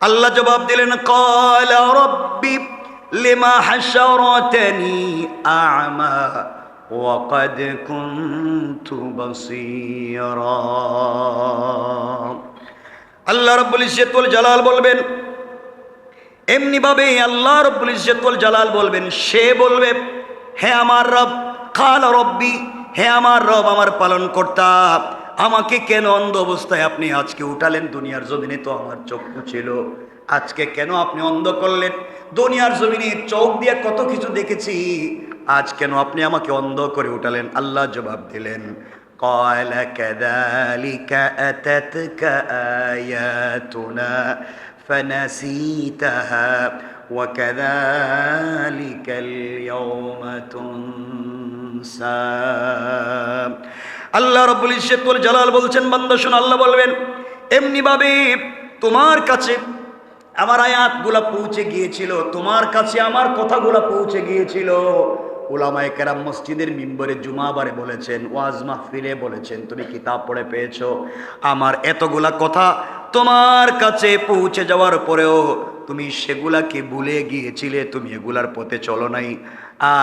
আল্লাহ জবাব দিলেন, ক্বালা রাব্বি লিমা হাশারাতানি আ'মা ওয়া ক্বাদ কুনতু বাসীরা। আল্লাহ রাব্বুল ইজ্জত ওয়াল জালাল বলবেন, এমনি ভাবে আল্লাহ রাব্বুল ইজ্জত ওয়াল জালাল বলবেন, সে বলবে, হে আমার রব, ক্বালা রাব্বি, হে আমার রব, আমার পালনকর্তা, আমাকে কেন অন্ধ অবস্থায় আপনি আজকে উঠালেন? দুনিয়ার জমিনে তো আমার চক্ষু ছিল, আজকে কেন আপনি অন্ধ করলেন? দুনিয়ার জমিনে চোখ দিয়ে কত কিছু দেখেছি, আজ কেন আপনি আমাকে অন্ধ করে উঠালেন? আল্লাহ জবাব দিলেন, ক্বালা কাযালিকা আতাতকা আয়াতুনা ফানাসিতাহা ওয়া কাযালিকাল ইয়াওমা তুনসা। আল্লাহ রাব্বুল ইজ্জত ওয়াল জালাল বলছেন, বান্দা শোনো, আল্লাহ বলবেন, এমনি ভাবে তোমার কাছে আমার আয়াতগুলা পৌঁছে গিয়েছিল, তোমার কাছে আমার কথাগুলা পৌঁছে গিয়েছিল। উলামায়ে কেরাম মসজিদের মিম্বরে জুমাবারে বলেছেন, ওয়াজ মাহফিলে বলেছেন, তুমি কিতাব পড়ে পেয়েছো, আমার এতগুলা কথা তোমার কাছে পৌঁছে যাওয়ার পরেও তুমি সেগুলাকে ভুলে গিয়েছিলে, তুমি এগুলার পথে চলো নাই।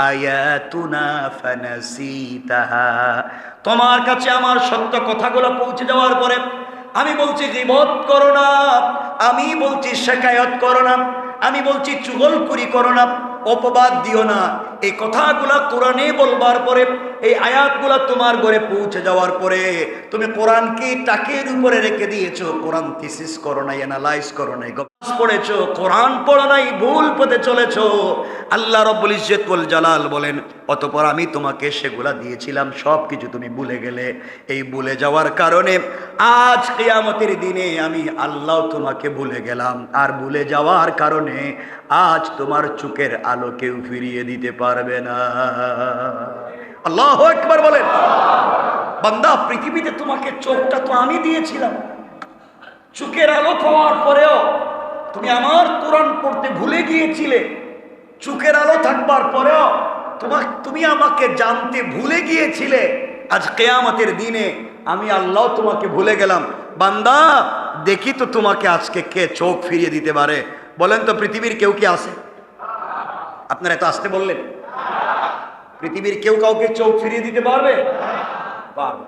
আয়াতুনা ফানাসিতাহা, তোমার কাছে আমার সত্য কথাগুলো পৌঁছে যাওয়ার পরে আমি বলছি গীবত করো না, আমি বলছি শিকায়ত করো না, আমি বলছি চুগলখুরি করো না, অপবাদ দিও না, এই কথাগুলা কোরআনে বলবার পরে, এই আয়াতগুলা তোমার ঘরে পৌঁছে যাওয়ার পরে তুমি কোরআনকে টাকের উপরে রেখে দিয়েছো, কোরআন থিসিস করো নাই, অ্যানালাইজ করো নাই, গবেষণা পড়েছো, কোরআন পড়ো নাই, ভুল পথে চলেছো। আল্লাহ রাব্বুল ইজ্জত ওয়াল জালাল বলেন, অতঃপর আমি তোমাকে সেগুলা দিয়েছিলাম, সব কিছু তুমি ভুলে গেলে। এই ভুলে যাওয়ার কারণে আজ কিয়ামতের দিনে আমি আল্লাহ তোমাকে ভুলে গেলাম, আর ভুলে যাওয়ার কারণে আজ তোমার চোখের আলো কেউ ফিরিয়ে দিতে পারবে না। আল্লাহু আকবার বলেন। বান্দা, পৃথিবীতে তোমাকে চোখটা তো আমি দিয়েছিলাম, চোখের আলো পাওয়ার পরেও তুমি আমার কোরআন পড়তে ভুলে গিয়েছিলে, চোখের আলো থাকবার পরেও তুমি আমাকে জানতে ভুলে গিয়েছিলে। আজ কিয়ামতের দিনে আমি আল্লাহ তোমাকে ভুলে গেলাম। বান্দা, দেখি তো তোমাকে আজকে কে চোখ ফিরিয়ে দিতে পারে? বলেন তো, পৃথিবীর কেউ কি আছে? আপনারা এত আসতে বললেন, পৃথিবীর কেউ কাউকে চোখ ফিরিয়ে দিতে পারবে? পারবে।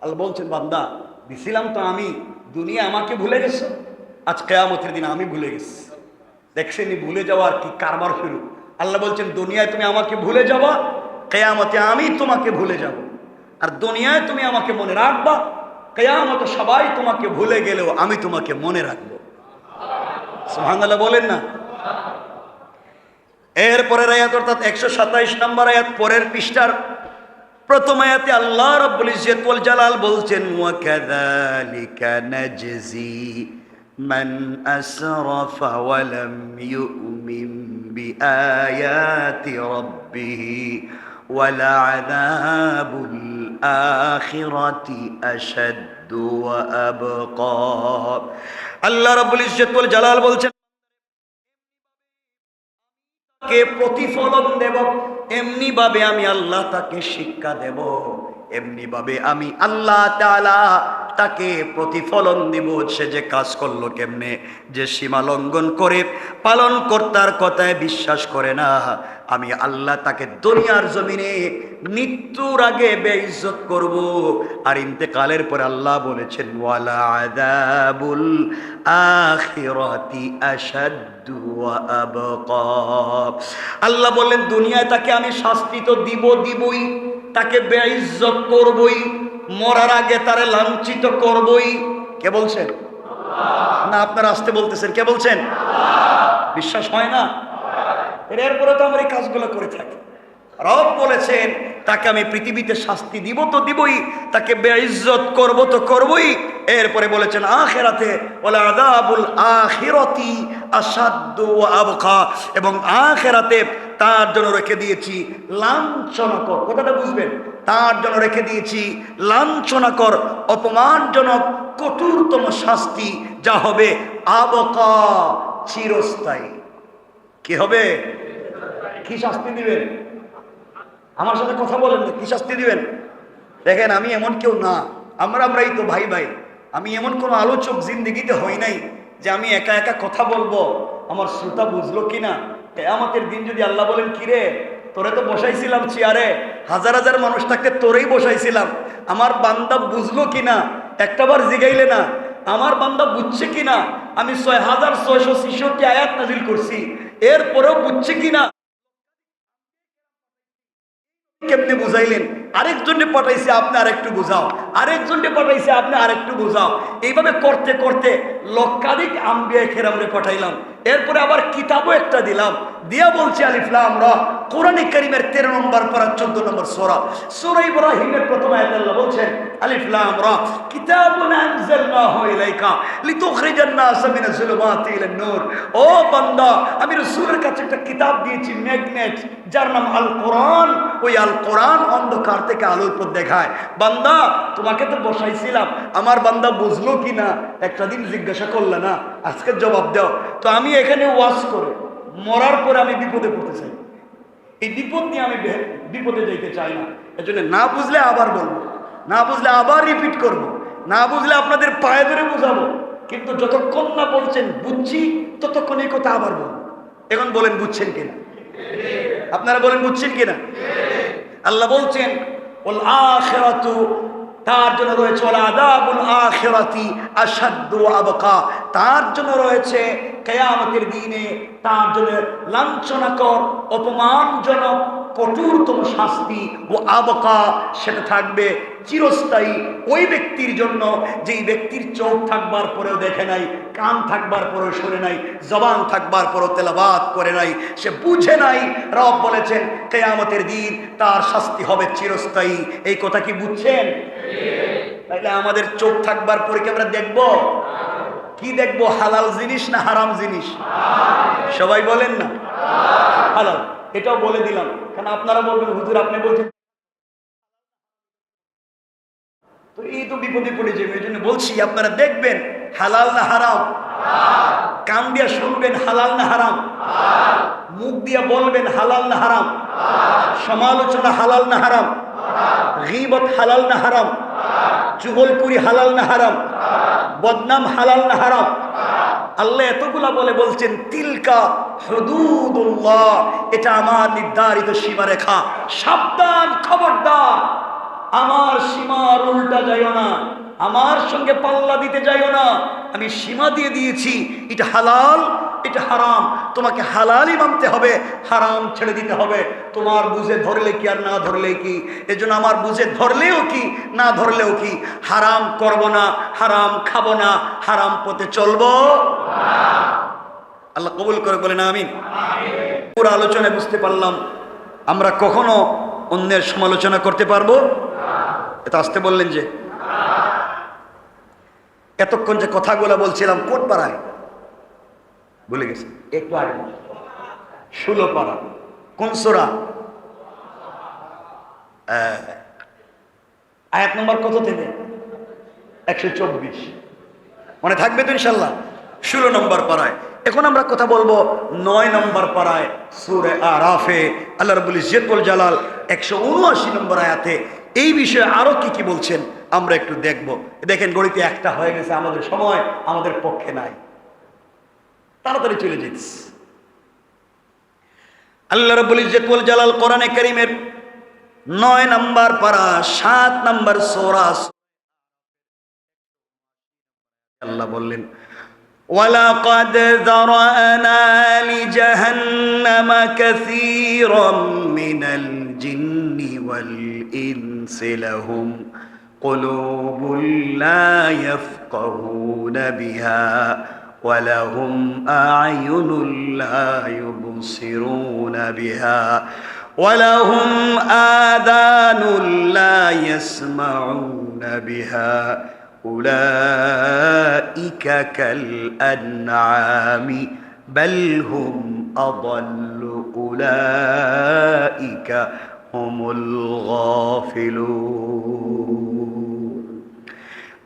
আল্লাহ বলছেন, বান্দা, দিছিলাম তো আমি, দুনিয়া আমাকে ভুলে গেছে, আজ কিয়ামতের দিন আমি ভুলে গেছি। দেখছেন ভুলে যাওয়ার কি কারবার শুরু। আল্লাহ বলছেন, দুনিয়ায় তুমি আমাকে ভুলে যাবা, কিয়ামতে আমি তোমাকে ভুলে যাব। আর দুনিয়ায় তুমি আমাকে মনে রাখবা, কিয়ামতে সবাই তোমাকে ভুলে গেলেও আমি তোমাকে মনে রাখবো। সুবহানাল্লাহ বলেন না? এরপরের আয়াত অর্থাৎ 127 নম্বর আয়াত, পরের পৃষ্ঠার প্রথম আয়াতে আল্লাহ রাব্বুল ইজ্জত ওয়াল জালাল বলছেন, ওয়া কাযালিকা নাজজি মান আসরাফা ওয়া লাম ইউমিন বিআয়াতি রাব্বিহি ওয়া লা'যাবুল আখিরাতি আশাদ্দু ওয়া আবকা। আল্লাহ রাব্বুল ইজ্জত ওয়াল জালাল বলছেন, কে প্রতিফলন দেব, এমনি ভাবে আমি আল্লাহ তাকে শিক্ষা দেব, এমনি ভাবে আমি আল্লাহ তাআলা তাকে প্রতিফলন দিব। সে যে কাজ করলো কেমনে, যে সীমা লঙ্ঘন করে পালনকর্তার কথায় বিশ্বাস করে না, আমি আল্লাহ তাকে দুনিয়ার জমিনে মৃত্যুর আগে বেইজ্জত করব। আর ইন্তেকালের পরে আল্লাহ বলেছেন, ওয়ালা আযাবুল আখিরাতি আশাদ্দু ওয়া আবকা। আল্লাহ বললেন, দুনিয়ায় তাকে আমি শাস্তি তো দিবই, তাকে বেইজ্জত করবই, মরার আগে তারে লাঞ্ছিত করবই। কে বলছেন? না আপনারা আসতে বলতেছেন, কে বলছেন? বিশ্বাস হয় না? এরপরে তো আমরা এই কাজগুলো করে থাকি। রব বলেছেন, তাকে আমি পৃথিবীতে শাস্তি দিব তো দিবই, তাকে বেইজ্জত করব তো করবই। এরপরে বলেছেন আখিরাতে, ওয়ালা আযাবুল আখিরাতি আশাদ্দু ওয়া আবকা, এবং আখিরাতে তার জন্য রেখে দিয়েছি লাঞ্ছনাকর, কথাটা বুঝবেন, তার জন্য রেখে দিয়েছি লাঞ্ছনাকর, অপমানজনক, কঠোরতম শাস্তি, যা হবে আবকা, চিরস্থায়ী। কি হবে? কি শাস্তি দিবেন? আমার সাথে কথা বলেন না, কি শাস্তি দিবেন? দেখেন, আমি এমন কেউ না, আমরাই তো ভাই। আমি এমন কোনো আলোচক জিন্দেগিতে হই নাই যে আমি একা একা কথা বলবো, আমার শ্রোতা বুঝলো কিনা। কিয়ামতের দিন যদি আল্লাহ বলেন, কিরে তোরে তো বসাইছিলাম চেয়ারে, হাজার হাজার মানুষ থাকতে তোরেই বসাইছিলাম, আমার বান্দা বুঝলো কিনা একটাবার জিগাইলে না, আমার বান্দা বুঝছে কিনা, আমি 6666 আয়াত নাজিল করছি, এরপরেও বুঝছে কিনা, কেমনে বুঝাইলেন? আরেকজনকে পাঠাইছে আপনি আরেকটু বুঝাও, আরেকজনকে পাঠাইছে আপনি আরেকটু বুঝাও, এইভাবে করতে করতে লক্ষাধিক আম্বিয়া কেরামরে পাঠাইলাম। এরপরে আবার কিতাবও একটা দিলাম, দিয়া বলছি আলিফ লাম রা, কোরআনে কারীমের 13 নম্বর পারা 14 নম্বর সূরা, সূরা ইব্রাহিমের প্রথম আয়াতে আল্লাহ বলছেন আলিফ লাম রা কিতাবুন আনজালনাহু ইলাইকা লিতুখরিজান নাস মিনাজ যুলুমাতি ইলান নূর। ও বান্দা, আমি রাসূলের কাছে একটা কিতাব দিয়েছি, ম্যাগনেট, যার নাম আল কোরআন। ওই আল কোরআন অন্ধকার থেকে আলোর পথ দেখায়। বান্দা, তোমাকে তো বসাইছিলাম, আমার বান্দা বুঝলো কিনা একটা দিন জিজ্ঞাসা করলে না, আজকে জবাব দাও। তো আমি এখানে ওয়াজ করে মরার পরে আমি বিপদে পড়তে চাই, এই বিপদ নিয়ে আমি বিপদে যেতে চাই না। এজন্য না বুঝলে আবার বলবো, না বুঝলে আবার রিপিট করব, না বুঝলে আপনাদের পায়ে ধরে বুঝাবো, কিন্তু যতক্ষণ না বলছেন বুঝছি ততক্ষণ এই কথা আবার বলবো। এখন বলেন বুঝছেন কিনা? আপনারা বলেন বুঝছেন কিনা? আল্লাহ বলছেন ওয়াল আখিরাতু, তার জন্য রয়েছে ওয়াল আযাবুল আখিরাতি আশাদ্দু ওয়া আবকা, তার জন্য রয়েছে কিয়ামতের দিনে তার জন্য লাঞ্ছনাকর, অপমানজনক, কঠোরতম শাস্তি। ও আবকা, সেটা থাকবে চিরস্থায়ী ওই ব্যক্তির জন্য যেই ব্যক্তির চোখ থাকবার পরেও দেখে নাই, কান থাকবার পরেও শুনে নাই, জবান থাকবার পরেও তেলাওয়াত করে নাই, সে বুঝে নাই। রব বলেছেন কিয়ামতের দিন তার শাস্তি হবে চিরস্থায়ী। এই কথা কি বুঝছেন? তাইলে আমাদের চোখ থাকবার পরে কি আমরা দেখব? কি দেখবো? হালাল জিনিস না হারাম জিনিস? সবাই বলেন না হালাল। এটাও বলে দিলাম, কারণ আপনারা বলবেন হুজুর আপনি বলছেন, তো এই তো বিপদে পড়ে যাবে। এই জন্য বলছি আপনারা দেখবেন হালাল না হারাম, কান দিয়া শুনবেন হালাল না হারাম, মুখ দিয়া বলবেন হালাল না হারাম, সমালোচনা হালাল না হারাম, গীবত হালাল না হারাম, চুগলখুরি হালাল না হারাম, বদনাম হালাল না হারাম। আল্লাহ এতগুলা বলে বলছেন তিলকা হুদুদুল্লাহ, এটা আমার নির্ধারিত সীমারেখা, সাবধান, খবরদার, আমার সীমার উল্টা যাইও না, আমার সঙ্গে পাল্লা দিতে যাইও না। আমি সীমা দিয়ে দিয়েছি, এটা হালাল, এটা হারাম, তোমাকে হালালই মানতে হবে, হারাম ছেড়ে দিতে হবে। তোমার বুঝে ধরলে কি আর না ধরলে কি? এজন্য আমার বুঝে ধরলেও কি না ধরলেও কি, হারাম করব না, হারাম খাবো না, হারাম পথে চলবো। আল্লাহ কবুল করে বলেন আমিন। পুরো আলোচনায় বুঝতে পারলাম আমরা কখনো অন্যের সমালোচনা করতে পারবো? এত আসতে বললেন যে, এতক্ষণ যে কথাগুলো বলছিলাম কোট পাড়ায়, ভুলে গেছি একটু আগে, 16 পাড়া, কোন সূরা? আয়াত নম্বর কত থেকে? 124। মনে থাকবে তো ইনশাল্লাহ? 16 নম্বর পাড়ায়। এখন আমরা কথা বলবো 9 নম্বর পাড়ায় সূরা আরাফে আল্লাহ রাব্বুল ইজ্জত ওয়াল জালাল 179 নম্বর আয়াতে এই বিষয়ে আরো কি কি বলছেন আমরা একটু দেখব। দেখেন গণিতে একটা হয়ে গেছে, আমাদের সময় আমাদের পক্ষে নাই, তাড়াতাড়ি চলে যেতেছে। আল্লাহ রাব্বুল ইজ্জত ওয়াল জালাল কোরআনে কারীমের 9 নম্বর পারা 7 নম্বর সূরা, আল্লাহ বললেন ওয়ালাকাদ যারানা লিজাহান্নামা কাসীরাম মিনাল জিন্নি ওয়াল ইনসি লাহুম কুলুবুন লা ইয়াফকাহুনা বিহা ওয়া লাহুম আ'য়ুনুন লা ইউবসিরুনা বিহা ওয়া লাহুম আযানুন লা ইয়াসমাউনা বিহা উলাইকা কাল আনআমি বাল হুম আযাল্লু উলাইকা হুমুল গাফিলুন।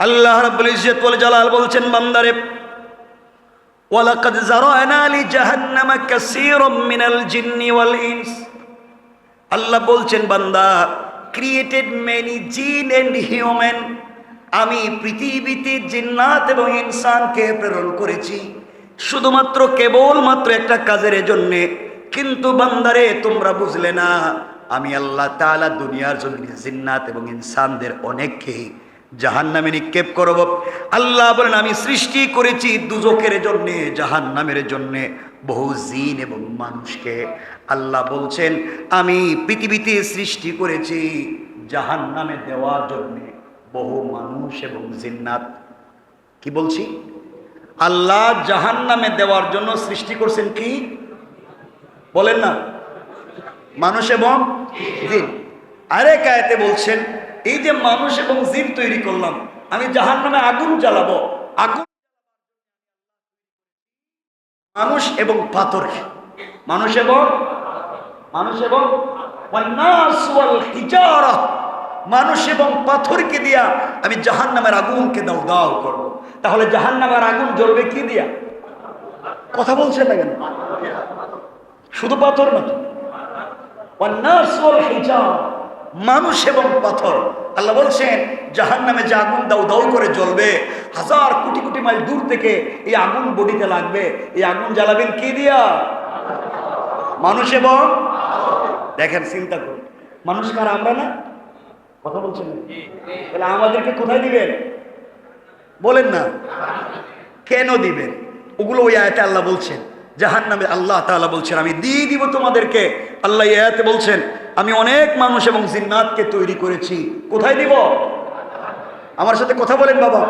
আল্লাহ রাব্বুল ইজ্জত ওয়াল জালাল বলছেন বান্দারে ওয়ালাকাদ যারানা লিজাহান্নামা কাসীরাম মিনাল জিন্নি ওয়াল ইনস। আল্লাহ বলছেন বান্দা, ক্রিয়েটেড মেনি জিন এন্ড হিউম্যান, আমি পৃথিবীতে জিন্নাত এবং ইনসানকে প্রেরণ করেছি শুধুমাত্র কেবলমাত্র একটা কাজের জন্যে। কিন্তু বান্দারে তোমরা বুঝলে না, আমি আল্লাহ তাআলা দুনিয়ার জমিনে জিন্নাত এবং ইনসানদের অনেককে জাহান্নামে নিক্ষেপ করব। আল্লাহ বলেন আমি সৃষ্টি করেছি দুজকের জন্যে, জাহান্নামের জন্যে বহু জিন এবং মানুষকে। আল্লাহ বলছেন আমি পৃথিবীতে সৃষ্টি করেছি জাহান্নামে দেওয়ার জন্যে বহু মানুষ এবং জিন্নাত। কি বলছি? আল্লাহ জাহান্নামে দেওয়ার জন্য সৃষ্টি করছেন কি বলেন না? মানুষ এবং জিন। আরেক আয়াতে বলছেন এই যে মানুষ এবং জিন তৈরি করলাম, আমি জাহান্নামে আগুন জ্বালাবো। আগুন মানুষ এবং পাথর, মানুষ এবং ওয়ান্নাস ওয়াল হিজারা, মানুষ এবং পাথরকে দিয়া আমি জাহান্নামের আগুনকে দাও দাও করবো। তাহলে জাহান্নামের আগুন জ্বলবে কি দিয়া? কথা বলছেন না কেন? শুধু পাথর নাকি? ওয়ান্নাস ওয়াল হিজারা, মানুষ এবং পাথর। আল্লাহ বলছেন জাহান্নামে যে আগুন দাউ দাউ করে জ্বলবে, হাজার কোটি কোটি মাইল দূর থেকে এই আগুন বডিতে লাগবে। এই আগুন জ্বালাবেন কি দিয়া? মানুষ এবং দেখেন, চিন্তা করুন, মানুষ কার? আমরা না? কথা বলছেন না? তাহলে আমাদেরকে কোথায় দিবেন বলেন না? কেন দিবেন? ওগুলো ওই আয়াতে আল্লাহ বলছেন জাহান্নামে আল্লাহ তাআলা বলছেন আমি দিয়ে দিব তোমাদেরকে। আল্লাহ এই আয়াতে বলছেন আমি অনেক মানুষ এবং জিন্নাতকে তৈরি করেছি। কোথায় দিব? আমার সাথে কথা বলেন বাবা।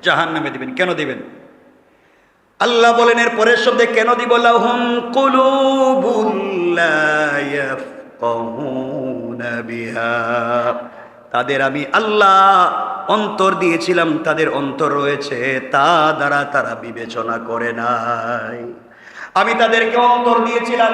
জাহান্নামে দিবেন। কেন দিবেন? আল্লাহ বলেন এর পরের শব্দে কেন দিব, লাহুম কুলুবুন লা ইয়াফকাহুনা বিহা, তাদের আমি আল্লাহ অন্তর দিয়েছিলাম, তাদের অন্তর রয়েছে, তা দ্বারা তারা বিবেচনা করে নাই। আমি তাদেরকে অন্তর দিয়েছিলাম,